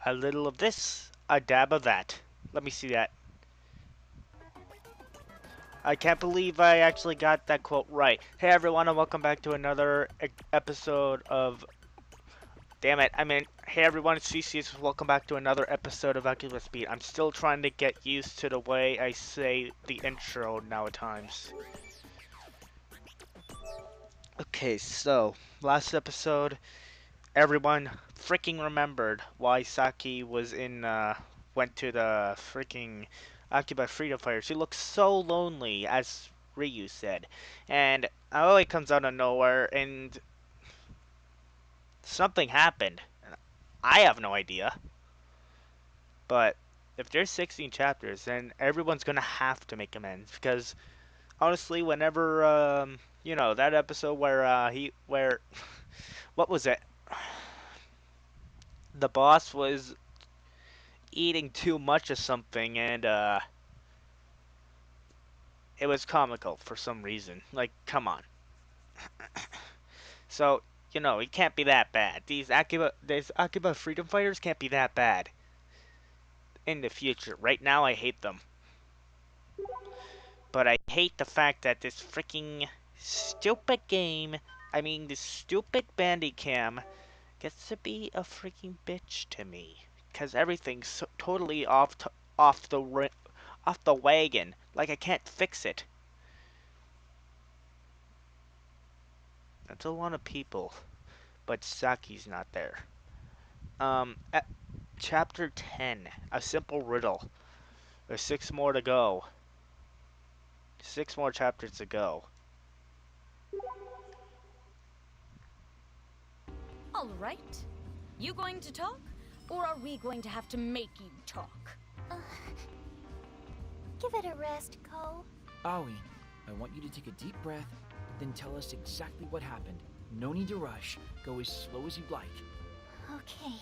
A little of this, a dab of that. Let me see that. I can't believe I actually got that quote right. Hey everyone, and welcome back to another episode of... Damn it, I mean, hey everyone, it's CCS. Welcome back to another episode of Akiba Speed. I'm still trying to get used to the way I say the intro now at times. Okay, so, last episode, everyone freaking remembered why Saki was went to the freaking Akiba Freedom Fire. She looks so lonely, as Ryu said. And Aoi comes out of nowhere and something happened. I have no idea. But if there's 16 chapters, then everyone's gonna have to make amends. Because, honestly, whenever, that episode where, what was it? The boss was eating too much of something and it was comical for some reason. Like, come on. So, it can't be that bad. These Akiba freedom fighters can't be that bad in the future. Right now I hate them. But I hate the fact that this freaking stupid game, this stupid Bandicam gets to be a freaking bitch to me. Cuz everything's so totally off the wagon. Like I can't fix it. That's a lot of people, but Saki's not there. At chapter 10, a simple riddle. There's 6 more to go. 6 more chapters to go. All right. You going to talk? Or are we going to have to make you talk? Give it a rest, Ko. Aoi, I want you to take a deep breath, then tell us exactly what happened. No need to rush. Go as slow as you'd like. Okay.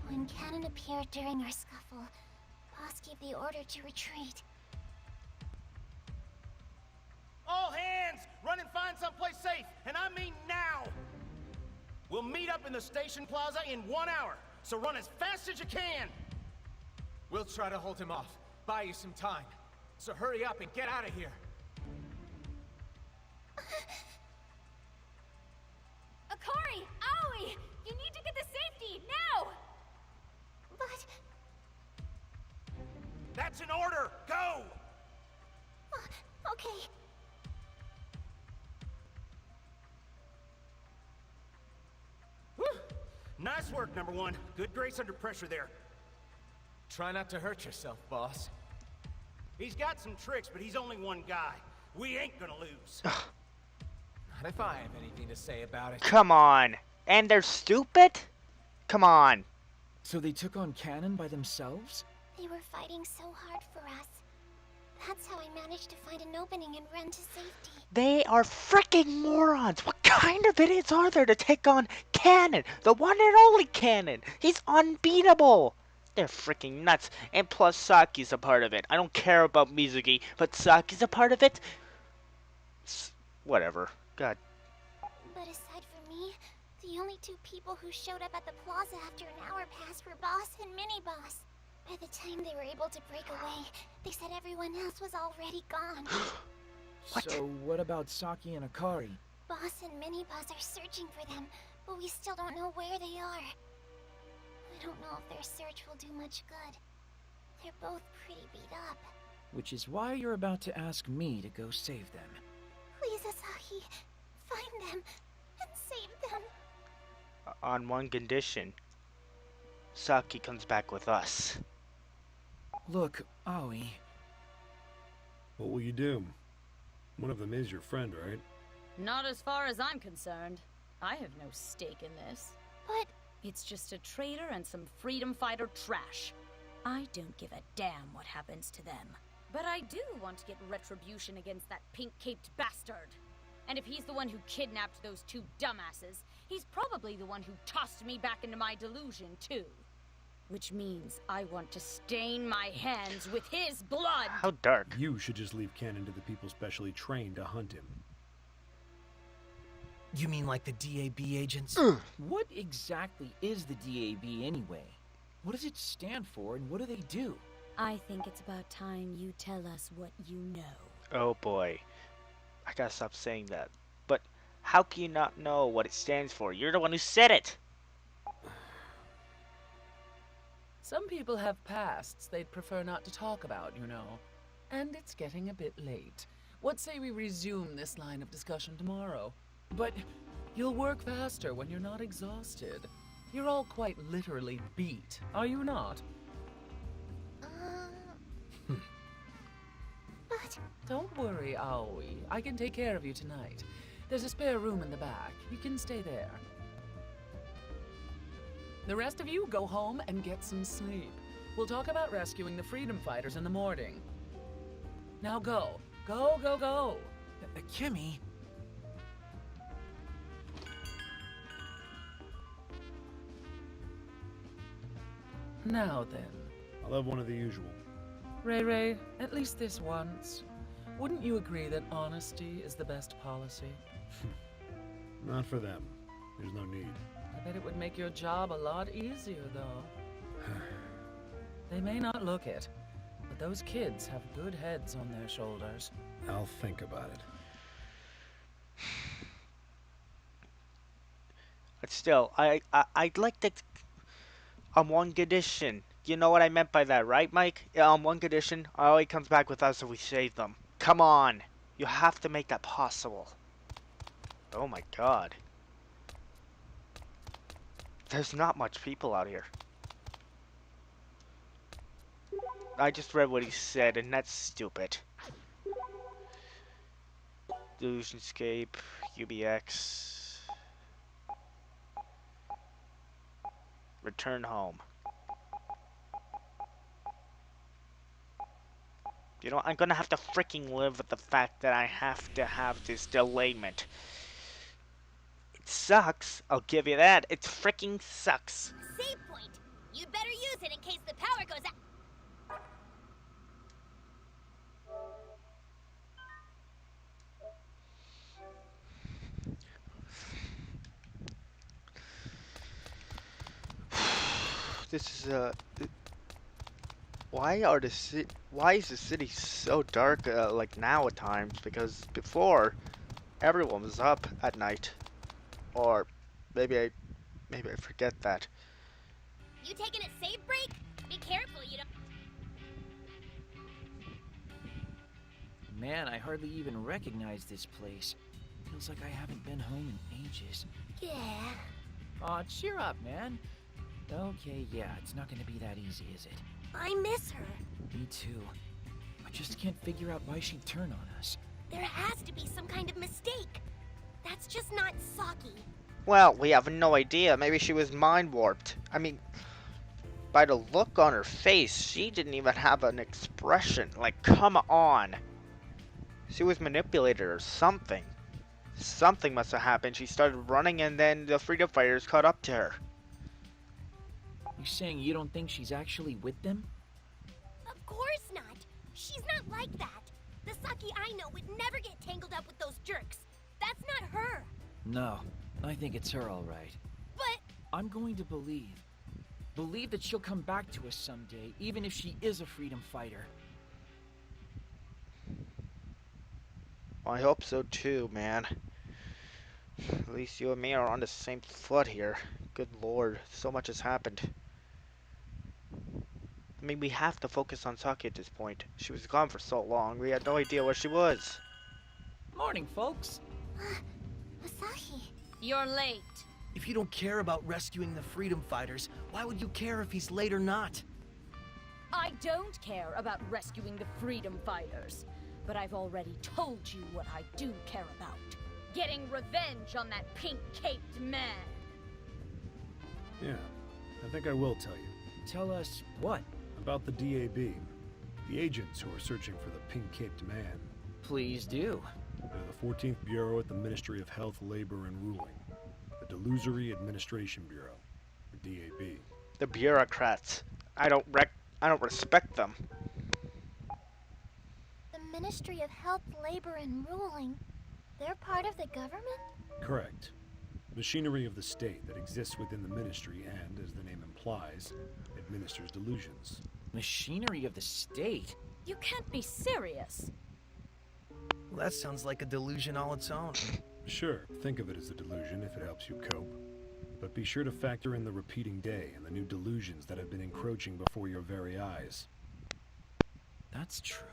When Cannon appeared during our scuffle, Boss gave the order to retreat. All hands! Run and find someplace safe, and I mean now! We'll meet up in the station plaza in 1 hour, so run as fast as you can! We'll try to hold him off, buy you some time. So hurry up and get out of here. Akari! Aoi! You need to get to safety, now! But... That's an order! Go! Okay. Whew. Nice work, number 1. Good grace under pressure there. Try not to hurt yourself, boss. He's got some tricks, but he's only one guy. We ain't gonna lose. Not if I have anything to say about it. Come on. And they're stupid? Come on. So they took on Cannon by themselves? They were fighting so hard for us. That's how I managed to find an opening and run to safety. They are freaking morons. What kind of idiots are there to take on Cannon? The one and only Cannon. He's unbeatable. They're freaking nuts. And plus Saki's a part of it. I don't care about Mizuki, but Saki's a part of it. Whatever. God. But aside from me, the only 2 people who showed up at the plaza after an hour passed were Boss and Mini-Boss. By the time they were able to break away, they said everyone else was already gone. What? So what about Saki and Akari? Boss and Mini-Boss are searching for them, but we still don't know where they are. I don't know if their search will do much good. They're both pretty beat up. Which is why you're about to ask me to go save them. Please, Asahi, find them and save them. On one condition. Saki comes back with us. Look, Aoi. What will you do? One of them is your friend, right? Not as far as I'm concerned. I have no stake in this. But It's just a traitor and some freedom fighter trash. I don't give a damn what happens to them. But I do want to get retribution against that pink-caped bastard. And if he's the one who kidnapped those 2 dumbasses, he's probably the one who tossed me back into my delusion, too. Which means I want to stain my hands with his blood! How dark. You should just leave Cannon to the people specially trained to hunt him. You mean like the DAB agents? What exactly is the DAB anyway? What does it stand for, and what do they do? I think it's about time you tell us what you know. Oh boy. I gotta stop saying that. But how can you not know what it stands for? You're the one who said it! Some people have pasts they'd prefer not to talk about, you know. And it's getting a bit late. What say we resume this line of discussion tomorrow? But you'll work faster when you're not exhausted. You're all quite literally beat, are you not? But... Don't worry, Aoi. I can take care of you tonight. There's a spare room in the back. You can stay there. The rest of you go home and get some sleep. We'll talk about rescuing the freedom fighters in the morning. Now go. Go, go, go. Kimmy? Now then. I'll have one of the usual. Ray Ray, at least this once. Wouldn't you agree that honesty is the best policy? Not for them. There's no need. I bet it would make your job a lot easier, though. They may not look it, but those kids have good heads on their shoulders. I'll think about it. But still, I'd like to... On one condition. You know what I meant by that, right, Mike? Yeah, on one condition, Ollie comes back with us if we save them. Come on! You have to make that possible. Oh my god. There's not much people out here. I just read what he said, and that's stupid. Delusionscape, UBX. Return home. You know, I'm gonna have to freaking live with the fact that I have to have this delayment. It sucks, I'll give you that. It freaking sucks. Save point! You'd better use it in case the power goes out. This is why is the city so dark like now at times? Because before everyone was up at night. Or maybe I forget that. You taking a save break? Be careful, you don't... Man, I hardly even recognize this place. Feels like I haven't been home in ages. Yeah. Aw, cheer up, man. Okay, yeah, it's not gonna be that easy, is it? I miss her. Me too. I just can't figure out why she'd turn on us. There has to be some kind of mistake. That's just not Saki. Well, we have no idea. Maybe she was mind warped. I mean, by the look on her face, she didn't even have an expression. Like, come on. She was manipulated or something. Something must have happened. She started running and then the freedom fighters caught up to her. You saying you don't think she's actually with them? Of course not. She's not like that. The Saki I know would never get tangled up with those jerks. That's not her. No, I think it's her all right. But... I'm going to believe. Believe that she'll come back to us someday, even if she is a freedom fighter. I hope so too, man. At least you and me are on the same foot here. Good lord, so much has happened. I mean, we have to focus on Saki at this point. She was gone for so long, we had no idea where she was. Morning, folks. Asahi. You're late. If you don't care about rescuing the freedom fighters, why would you care if he's late or not? I don't care about rescuing the freedom fighters, but I've already told you what I do care about. Getting revenge on that pink-caped man. Yeah, I think I will tell you. Tell us what? About the DAB. The agents who are searching for the pink-caped man. Please do. They're the 14th Bureau at the Ministry of Health, Labor, and Ruling. The Delusory Administration Bureau, the DAB. The bureaucrats. I don't respect them. The Ministry of Health, Labor, and Ruling. They're part of the government? Correct. Machinery of the state that exists within the ministry and, as the name implies, administers delusions. Machinery of the state? You can't be serious. Well, that sounds like a delusion all its own. Sure, think of it as a delusion if it helps you cope. But be sure to factor in the repeating day and the new delusions that have been encroaching before your very eyes. That's true.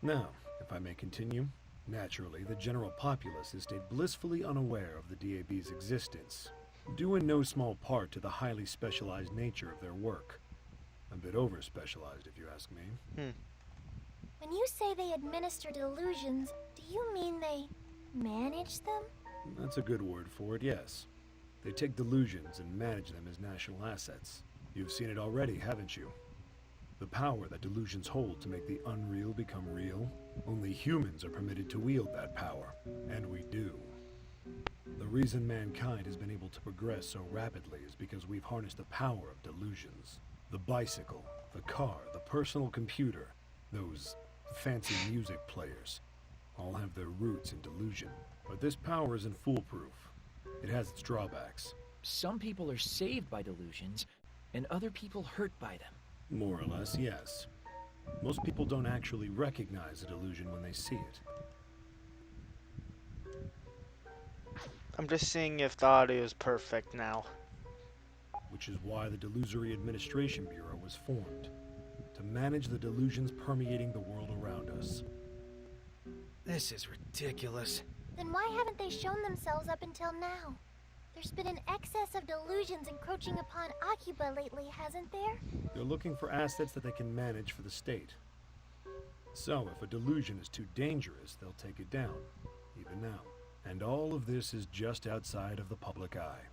Now, if I may continue, naturally, the general populace has stayed blissfully unaware of the DAB's existence, due in no small part to the highly specialized nature of their work. A bit over-specialized, if you ask me. When you say they administer delusions, do you mean they manage them? That's a good word for it, yes. They take delusions and manage them as national assets. You've seen it already, haven't you? The power that delusions hold to make the unreal become real. Only humans are permitted to wield that power, and we do. The reason mankind has been able to progress so rapidly is because we've harnessed the power of delusions. The bicycle, the car, the personal computer, those fancy music players, all have their roots in delusion. But this power isn't foolproof. It has its drawbacks. Some people are saved by delusions, and other people hurt by them. More or less, yes. Most people don't actually recognize a delusion when they see it. I'm just seeing if the audio is perfect now. Which is why the Delusory Administration Bureau was formed. To manage the delusions permeating the world around us. This is ridiculous. Then why haven't they shown themselves up until now? There's been an excess of delusions encroaching upon Akiba lately, hasn't there? They're looking for assets that they can manage for the state. So, if a delusion is too dangerous, they'll take it down, even now. And all of this is just outside of the public eye.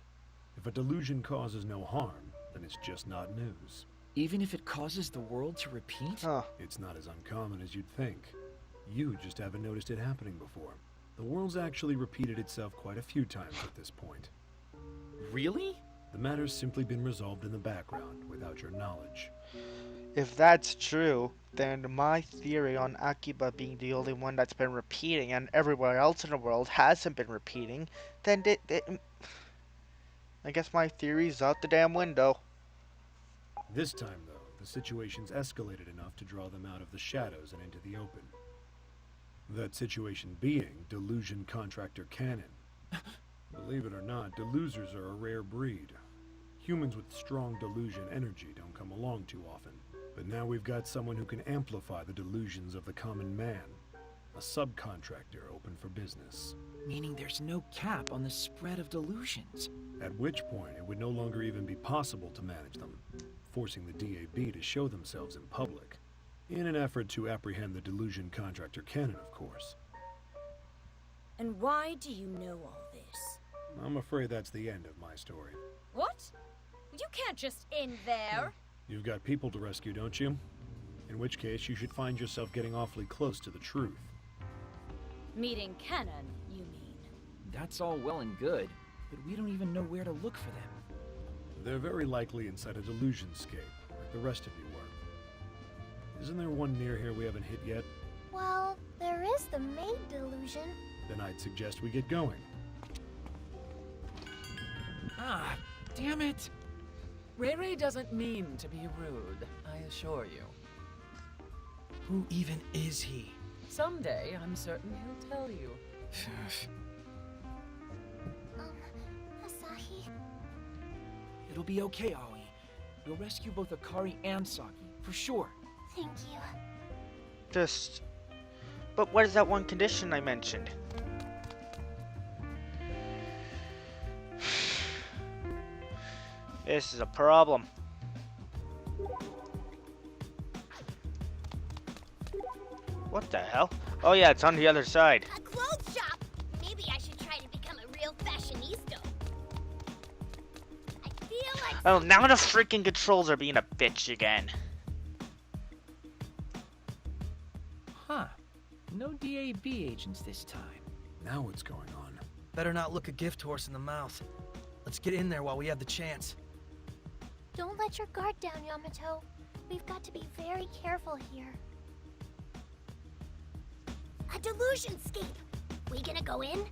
If a delusion causes no harm, then it's just not news. Even if it causes the world to repeat? Huh. It's not as uncommon as you'd think. You just haven't noticed it happening before. The world's actually repeated itself quite a few times at this point. Really? The matter's simply been resolved in the background, without your knowledge. If that's true, then my theory on Akiba being the only one that's been repeating and everywhere else in the world hasn't been repeating, then I guess my theory's out the damn window. This time, though, the situation's escalated enough to draw them out of the shadows and into the open. That situation being Delusion Contractor Cannon. Believe it or not, delusers are a rare breed. Humans with strong delusion energy don't come along too often. But now we've got someone who can amplify the delusions of the common man. A subcontractor open for business. Meaning there's no cap on the spread of delusions. At which point it would no longer even be possible to manage them, forcing the DAB to show themselves in public. In an effort to apprehend the Delusion Contractor Cannon, of course. And why do you know all this? I'm afraid that's the end of my story. What? You can't just end there. You've got people to rescue, don't you? In which case, you should find yourself getting awfully close to the truth. Meeting Cannon, you mean? That's all well and good, but we don't even know where to look for them. They're very likely inside a Delusionscape, like the rest of you were. Isn't there one near here we haven't hit yet? Well, there is the maid delusion. Then I'd suggest we get going. Ah, damn it! Ray Ray doesn't mean to be rude, I assure you. Who even is he? Someday, I'm certain he'll tell you. Asahi. It'll be okay, Aoi. We'll rescue both Akari and Saki, for sure. Thank you. But what is that one condition I mentioned? This is a problem. What the hell? Oh yeah, it's on the other side. A clothes shop! Maybe I should try to become a real fashionista. I feel like... Oh, now the freaking controls are being a bitch again. Huh. No DAB agents this time. Now what's going on? Better not look a gift horse in the mouth. Let's get in there while we have the chance. Don't let your guard down, Yamato. We've got to be very careful here. A Delusionscape! We gonna go in?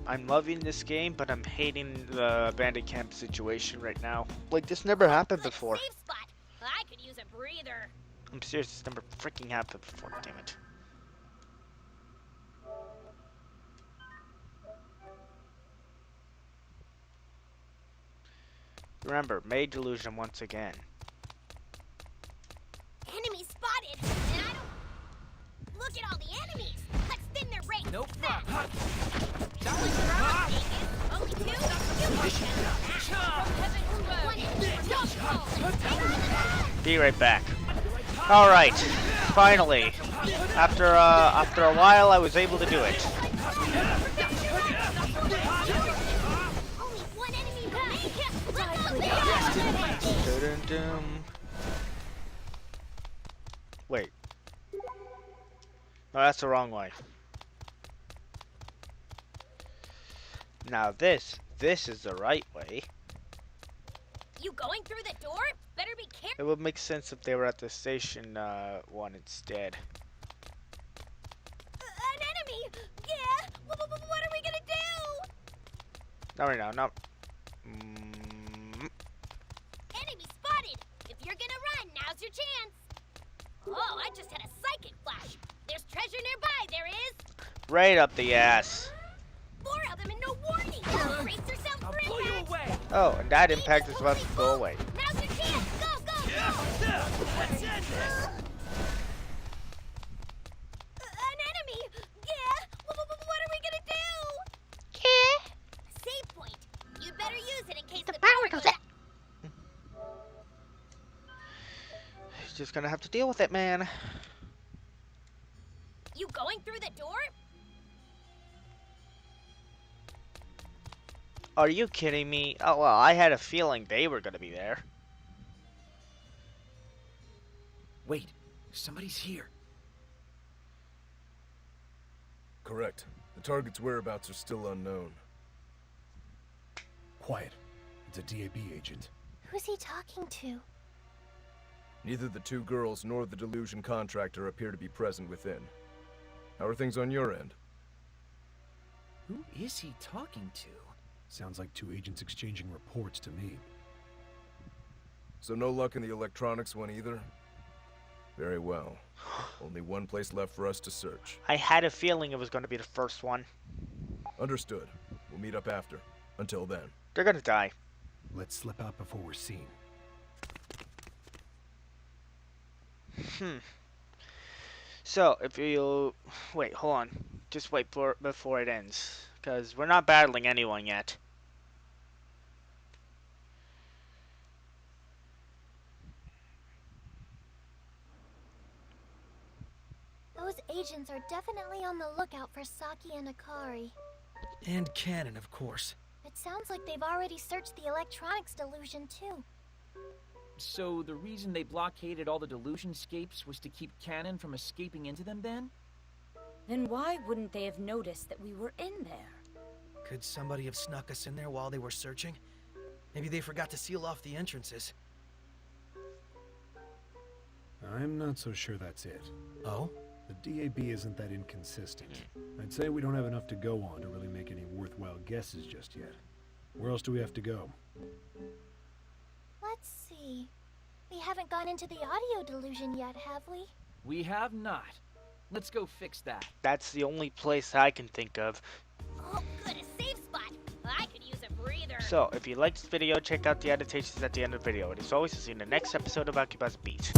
I'm loving this game, but I'm hating the bandit camp situation right now. Like, this never happened Good before. safe spot. I could use a breather. I'm serious, this never freaking happened before, damn it. Remember, made delusion once again. Enemy spotted, and I don't... Look at all the enemies. Let's thin their ranks. Nope. That was your only two? You must have Be right back. Alright, finally. After a while, I was able to do it. only one enemy remaining. Dun-dun-dun. Wait. No, that's the wrong way. Now this is the right way. You going through the door? Better be careful. It would make sense if they were at the station one instead. An enemy! Yeah! What are we gonna do? Not right now, not. Enemy spotted! If you're gonna run, now's your chance. Oh, I just had a psychic flash. There's treasure nearby, there is. Right up the ass. 4 of them and no warning. Brace yourself for Pull you impact. away. Oh, and that impact is about to go away. Now's your chance. Go! Let's end this. An enemy! Yeah! What are we gonna do? Yeah. Save point. You'd better use it in case the power goes out. Just gonna have to deal with it, man. You going through the door? Are you kidding me? Oh well, I had a feeling they were gonna be there. Wait, somebody's here. Correct. The target's whereabouts are still unknown. Quiet. It's a DAB agent. Who's he talking to? Neither the 2 girls nor the Delusion contractor appear to be present within. How are things on your end? Who is he talking to? Sounds like 2 agents exchanging reports to me. So no luck in the electronics one either? Very well. Only one place left for us to search. I had a feeling it was gonna be the first one. Understood. We'll meet up after. Until then. They're gonna die. Let's slip out before we're seen. So, if you... Wait, hold on. Just wait before it ends. Because we're not battling anyone yet. Those agents are definitely on the lookout for Saki and Akari. And Cannon, of course. It sounds like they've already searched the electronics delusion too. So the reason they blockaded all the Delusionscapes was to keep Cannon from escaping into them then? Then why wouldn't they have noticed that we were in there? Could somebody have snuck us in there while they were searching? Maybe they forgot to seal off the entrances. I'm not so sure that's it. Oh? The DAB isn't that inconsistent. I'd say we don't have enough to go on to really make any worthwhile guesses just yet. Where else do we have to go? Let's see. We haven't gone into the audio delusion yet, have we? We have not. Let's go fix that. That's the only place I can think of. Oh, good, a safe spot. I could use a breather. So, if you liked this video, check out the annotations at the end of the video. And as always, I'll see you in the next episode of Akiba's Beat.